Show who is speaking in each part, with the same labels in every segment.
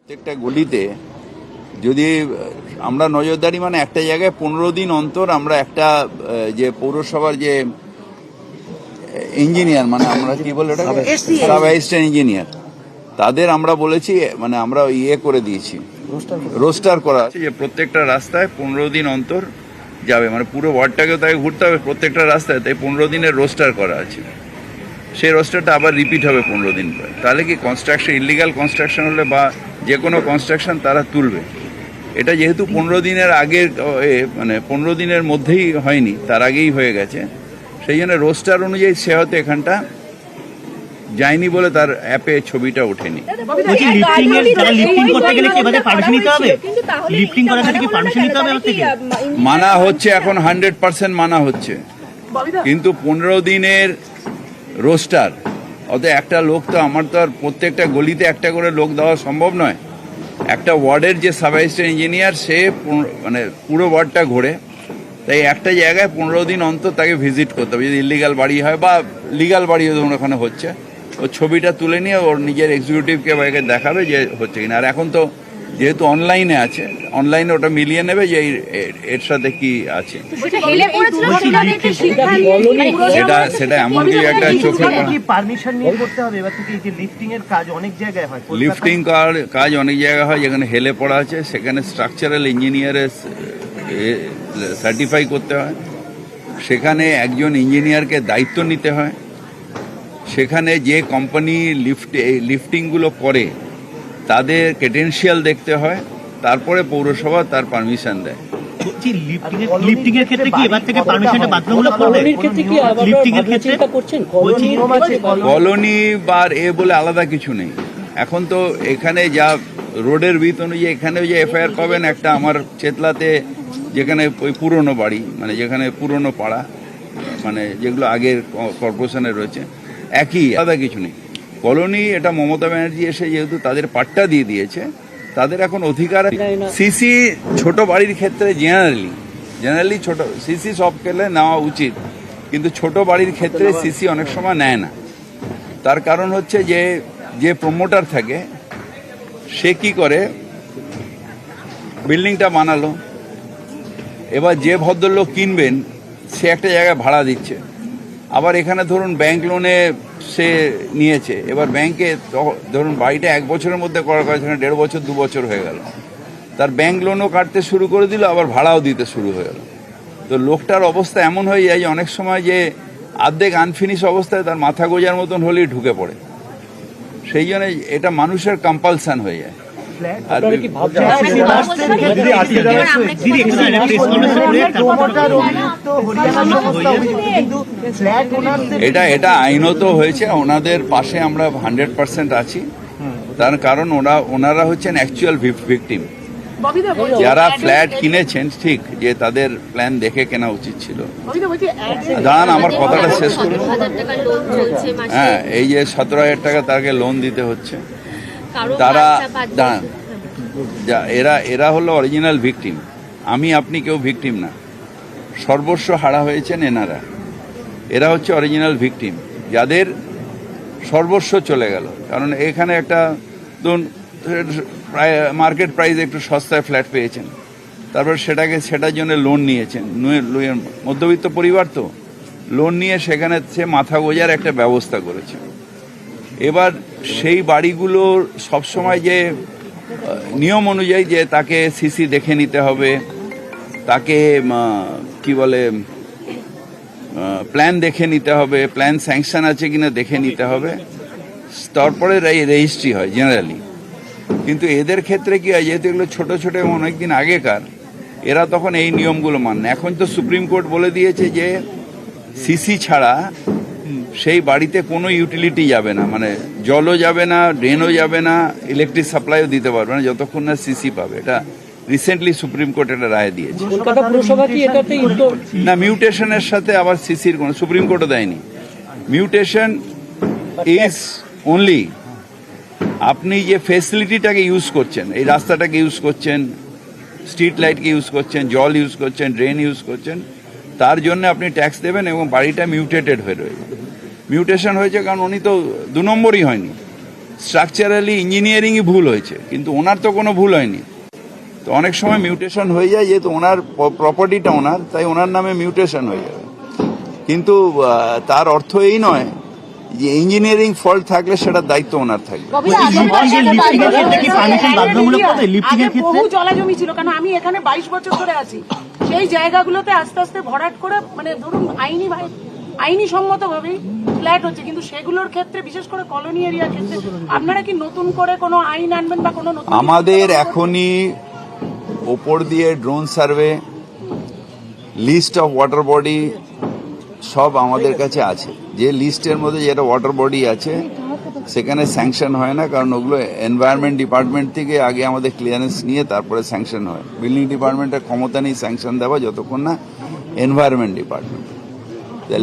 Speaker 1: প্রত্যেকটা গলিতে যদি আমরা নজরদারি মানে একটা জায়গায় 15 দিন অন্তর আমরা একটা যে পৌরসভার যে ইঞ্জিনিয়ার মানে আমরা কি বলে ওটা সাব অ্যাসিস্ট্যান্ট ইঞ্জিনিয়ার তাদের আমরা বলেছি মানে আমরা করে দিয়েছি রোস্টার করা আছে যে প্রত্যেকটা রাস্তায় 15 দিন অন্তর যাবে মানে পুরো ওয়ার্ডটাকেও তাই ঘুরতে হবে প্রত্যেকটা রাস্তায়, তাই 15 দিনের রোস্টার করা আছে। সেই রোস্টারটা আবার রিপিট হবে 15 দিন পর। তাহলে কি কনস্ট্রাকশন ইলিগাল কনস্ট্রাকশন হলে বা যে কোনো কনস্ট্রাকশন তারা তুলবে। এটা যেহেতু 15 দিনের আগের মানে 15 দিনের মধ্যেই হয়নি, তার আগেই হয়ে গেছে, সেই জন্য রোস্টার অনুযায়ী সে হয়তো এখানটা যায়নি বলে তার অ্যাপে ছবিটা ওঠেনি। মানা হচ্ছে এখন 100% মানা হচ্ছে, কিন্তু 15 দিনের রোস্টার অতএব একটা লোক তো আমার তো আর প্রত্যেকটা গলিতে একটা করে লোক দেওয়া সম্ভব নয়। একটা ওয়ার্ডের যে সাব অ্যাসিস্ট্যান্ট ইঞ্জিনিয়ার সে মানে পুরো ওয়ার্ডটা ঘোরে, তাই একটা জায়গায় 15 দিন অন্তর তাকে ভিজিট করতে হবে। যদি ইলিগাল বাড়ি হয় বা লিগাল বাড়িও ধরুন ওখানে হচ্ছে, ও ছবিটা তুলে নিয়ে ওর নিজের এক্সিকিউটিভকে বাইকে দেখাবে যে হচ্ছে কিনা। আর এখন তো যেহেতু অনলাইনে আছে, অনলাইনে ওটা মিলিয়ে নেবে যে এর সাথে কি আছে। সেটা এমন কি একটা চোখে লিফটিং কাজ অনেক জায়গায় হয় যেখানে হেলে পড়া আছে, সেখানে স্ট্রাকচারাল ইঞ্জিনিয়ারের সার্টিফাই করতে হয়, সেখানে একজন ইঞ্জিনিয়ারকে দায়িত্ব নিতে হয়, সেখানে যে কোম্পানি লিফটিংগুলো করে তাদের ক্রেডেনশিয়াল দেখতে হয়, তারপরে পৌরসভা তার পারমিশন দেয়। কলোনি বা বলে আলাদা কিছু নেই এখন তো। এখানে যা রোডের ভিত অনুযায়ী এখানে যে এফআইআর পাবেন একটা আমার চেতলাতে, যেখানে ওই পুরনো বাড়ি মানে যেখানে পুরনো পাড়া মানে যেগুলো আগের কর্পোরেশনে রয়েছে, একই, আলাদা কিছু নেই। কলোনি এটা মমতা ব্যানার্জি এসে যেহেতু তাদের পাট্টা দিয়ে দিয়েছে, তাদের এখন অধিকার। সিসি ছোট বাড়ির ক্ষেত্রে জেনারেলি ছোট সিসি সব খেলে নেওয়া উচিত, কিন্তু ছোট বাড়ির ক্ষেত্রে সিসি অনেক সময় নেয় না। তার কারণ হচ্ছে যে প্রমোটার থাকে সে কি করে, বিল্ডিংটা বানালো, এবার যে ভদ্রলোক কিনবেন সে একটা জায়গায় ভাড়া দিচ্ছে, আবার এখানে ধরুন ব্যাংক লোনে সে নিয়েছে, এবার ব্যাংকে ধরুন বাড়িটা 1 বছরের মধ্যে করার কথা, সেখানে 1.5 বছর 2 বছর হয়ে গেল, তার ব্যাংক লোনও কাটতে শুরু করে দিল, আবার ভাড়াও দিতে শুরু হয়ে গেল। তো লোকটার অবস্থা এমন হয়ে যায় যে অনেক সময় যে অর্ধেক আনফিনিশ অবস্থায় তার মাথা গোজার মতন হলেই ঢুকে পড়ে। সেই জন্য এটা মানুষের কম্পালশন হয়ে যায়। এটা আইনত হয়েছে, ওনাদের পাশে আমরা 100% আছি। তার কারণ ওনারা হচ্ছেন অ্যাকচুয়াল ভিকটিম। যারা ফ্ল্যাট কিনেছেন ঠিক যে তাদের প্ল্যান দেখে কেনা উচিত ছিল। দাঁড়ান আমার কথাটা শেষ করুন। হ্যাঁ, এই যে 17,000 টাকা তাকে লোন দিতে হচ্ছে, তারা দাঁড়ান, এরা হলো অরিজিনাল ভিকটিম। আমি আপনি কেউ ভিকটিম না, সর্বস্ব হারা হয়েছেন এরা হচ্ছে অরিজিনাল ভিকটিম, যাদের সর্বস্ব চলে গেল। কারণ এখানে একটা ধরুন মার্কেট প্রাইস একটু সস্তায় ফ্ল্যাট পেয়েছেন, তারপর সেটার জন্য লোন নিয়েছেন, মধ্যবিত্ত পরিবার তো লোন নিয়ে সেখানে সে মাথা গোজার একটা ব্যবস্থা করেছে। এবার সেই বাড়িগুলোর সবসময় যে নিয়ম অনুযায়ী যে তাকে সিসি দেখে নিতে হবে, তাকে কি বলে প্ল্যান দেখে নিতে হবে, প্ল্যান স্যাংশন আছে কিনা দেখে নিতে হবে, তারপরে রেজিস্ট্রি হয় জেনারেলি। কিন্তু এদের ক্ষেত্রে কি হয়, যেহেতু এগুলো ছোট ছোট এবং অনেকদিন আগেকার, এরা তখন এই নিয়মগুলো মানে। এখন তো সুপ্রিম কোর্ট বলে দিয়েছে যে সিসি ছাড়া সেই বাড়িতে কোনো ইউটিলিটি যাবে না, মানে জলও যাবে না, ড্রেনও যাবে না, ইলেকট্রিক সাপ্লাইও দিতে পারবে না যতক্ষণ না সিসি পাবে। এটা রিসেন্টলি সুপ্রিম কোর্ট একটা রায় দিয়েছে। না, মিউটেশনের সাথে আবার সিসির কোনো সুপ্রিম কোর্টও দেয়নি। মিউটেশন ইজ অনলি আপনি যে ফেসিলিটিটাকে ইউজ করছেন, এই রাস্তাটাকে ইউজ করছেন, স্ট্রিট লাইটকে ইউজ করছেন, জল ইউজ করছেন, ড্রেন ইউজ করছেন, তার জন্য আপনি ট্যাক্স দেবেন এবং বাড়িটা মিউটেটেড হয়ে রয়েছে। মিউটেশন হয়েছে কারণ উনি তো 2 নম্বরই হয়নি, স্ট্রাকচারালি ইঞ্জিনিয়ারিংই ভুল হয়েছে, কিন্তু ওনার তো কোনো ভুল হয়নি। তো অনেক সময় মিউটেশন হয়ে যায়, যেহেতু ওনার প্রপার্টিটা ওনার, তাই ওনার নামে মিউটেশন হয়ে যাবে। কিন্তু তার অর্থ এই নয় যে ইঞ্জিনিয়ারিং ফল্ট থাকলে সেটার দায়িত্ব ওনার থাকবে।
Speaker 2: বহু জলাজমি ছিল, কারণ আমি এখানে 22 বছর ধরে আছি। সেই জায়গাগুলোতে আস্তে আস্তে ভরাট করে, মানে ধরুন আইনি সম্মত ভাবেই ফ্ল্যাট হচ্ছে, কিন্তু সেগুলোর ক্ষেত্রে বিশেষ করে কলোনি এরিয়ার ক্ষেত্রে আপনারা কি নতুন করে কোনো আইন আনবেন বা কোনো নতুন?
Speaker 1: আমাদের এখনই ওপর দিয়ে drone survey, list of water body সব আমাদের কাছে আছে। যে লিস্টের মধ্যে যেটা ওয়াটার বডি আছে সেখানে স্যাংশন হয় না, কারণ ওগুলো এনভায়রনমেন্ট ডিপার্টমেন্ট থেকে আগে আমাদের ক্লিয়ারেন্স নিয়ে তারপরে স্যাংশন হয়। বিল্ডিং ডিপার্টমেন্টের ক্ষমতা নেই স্যাংশন দেওয়া যতক্ষণ না environment department.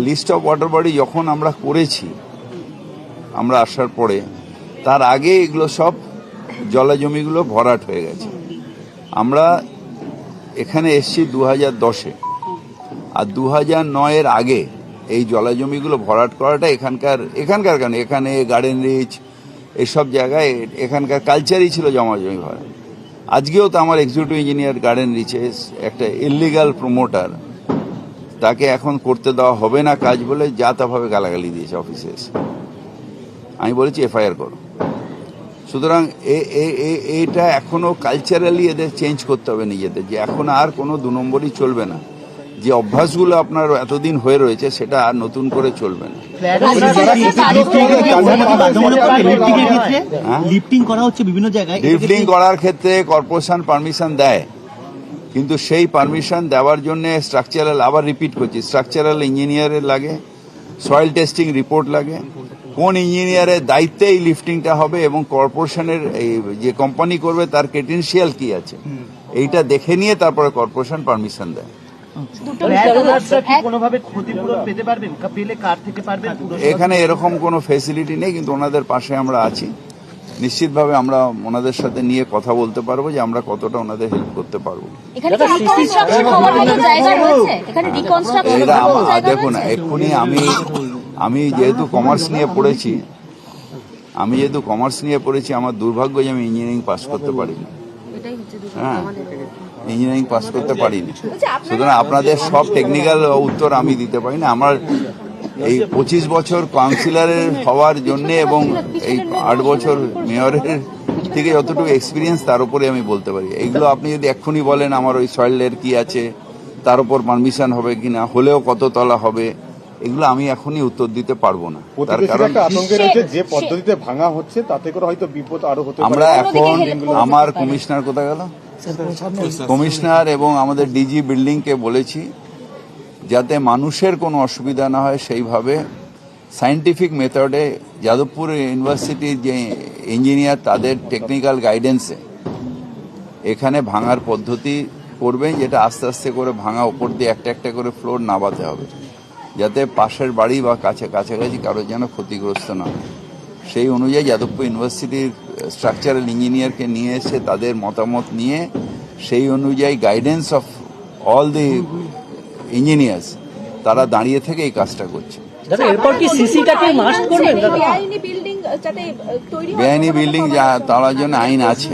Speaker 1: List of water body যখন আমরা করেছি, আমরা আসার পরে তার আগে এগুলো সব জলাজমিগুলো ভরাট হয়ে গেছে। আমরা এখানে এসছি 2010-এ, আর 2009-এর আগে এই জলাজমিগুলো ভরাট করাটা এখানকার কারণে এখানে গার্ডেন রিচ এইসব জায়গায় এখানকার কালচারই ছিল জমি ভরা। আজকেও তো আমার এক্সিকিউটিভ ইঞ্জিনিয়ার গার্ডেন রিচে একটা ইললিগাল প্রমোটার, তাকে এখন করতে দেওয়া হবে না কাজ বলে যা তাভাবে গালাগালি দিয়েছে অফিসে এসে। আমি বলেছি এফআইআর করো। সুতরাং এইটা এখনো কালচারালি এদের চেঞ্জ করতে হবে নিজেদের, যে এখন আর কোনো 2 নম্বরই চলবে না। যে অভ্যাসগুলো আপনার এতদিন হয়ে রয়েছে সেটা আর নতুন করে চলবে না।
Speaker 3: লিফটিং করা হচ্ছে বিভিন্ন জায়গায়,
Speaker 1: লিফটিং করার ক্ষেত্রে কর্পোরেশন পারমিশন দেয়, কিন্তু সেই পারমিশন দেওয়ার জন্য স্ট্রাকচারাল, আবার রিপিট করছি, স্ট্রাকচারাল ইঞ্জিনিয়ারের লাগে, সয়েল টেস্টিং রিপোর্ট লাগে, কোন ইঞ্জিনিয়ারের দায়িত্বে এই লিফটিংটা হবে এবং কর্পোরেশনের যে কোম্পানি করবে তার ক্রেডেনশিয়াল কি আছে, এইটা দেখে নিয়ে তারপরে কর্পোরেশন পারমিশন দেয়। এখানে এরকম কোনো ফেসিলিটি নেই, কিন্তু ওনাদের পাশে আমরা আছি। নিশ্চিতভাবে আমরা ওনাদের সাথে নিয়ে কথা বলতে পারবো যে আমরা কতটা ওনাদের হেল্প করতে পারবো। দেখুন, এক্ষুনি আমি যেহেতু কমার্স নিয়ে পড়েছি, আমার দুর্ভাগ্য যে আমি ইঞ্জিনিয়ারিং পাস করতে পারিনি। হ্যাঁ, ইঞ্জিনিয়ারিং পাস করতে পারিনি, সুতরাং আপনাদের সব টেকনিক্যাল উত্তর আমি দিতে পারি না। আমার এই 25 বছর কাউন্সিলরের হওয়ার জন্য এবং এই 8 বছর মেয়রের থেকে যতটুকু এক্সপিরিয়েন্স তার উপরে আমি বলতে পারি। এইগুলো আপনি যদি এক্ষুনি বলেন আমার ওই সয়েলের কি আছে, তার উপর পারমিশন হবে কিনা, হলেও কত তলা হবে, এগুলো আমি এখনই উত্তর দিতে পারবো না। তার কারণ
Speaker 4: যে পদ্ধতিতে ভাঙা হচ্ছে তাতে করে হয়তো বিপদ আরো হতে পারে।
Speaker 1: আমরা এখন আমার কমিশনার কোথায় গেল, কমিশনার এবং আমাদের ডিজি বিল্ডিংকে বলেছি যাতে মানুষের কোনো অসুবিধা না হয় সেইভাবে সায়েন্টিফিক মেথডে যাদবপুর ইউনিভার্সিটির যে ইঞ্জিনিয়ার তাদের টেকনিক্যাল গাইডেন্সে এখানে ভাঙার পদ্ধতি করবেন, যেটা আস্তে আস্তে করে ভাঙা, ওপর দিয়ে একটা একটা করে ফ্লোর নামাতে হবে, যাতে পাশের বাড়ি বা কাছাকাছি কারোর যেন ক্ষতিগ্রস্ত না হয়। সেই অনুযায়ী যাদবপুর ইউনিভার্সিটির স্ট্রাকচারাল ইঞ্জিনিয়ারকে নিয়ে এসে তাদের মতামত নিয়ে সেই অনুযায়ী guidance of all the engineers তারা দাঁড়িয়ে থেকে এই কাজটা করছে। বেআইনি বিল্ডিং তার জন্য আইন আছে,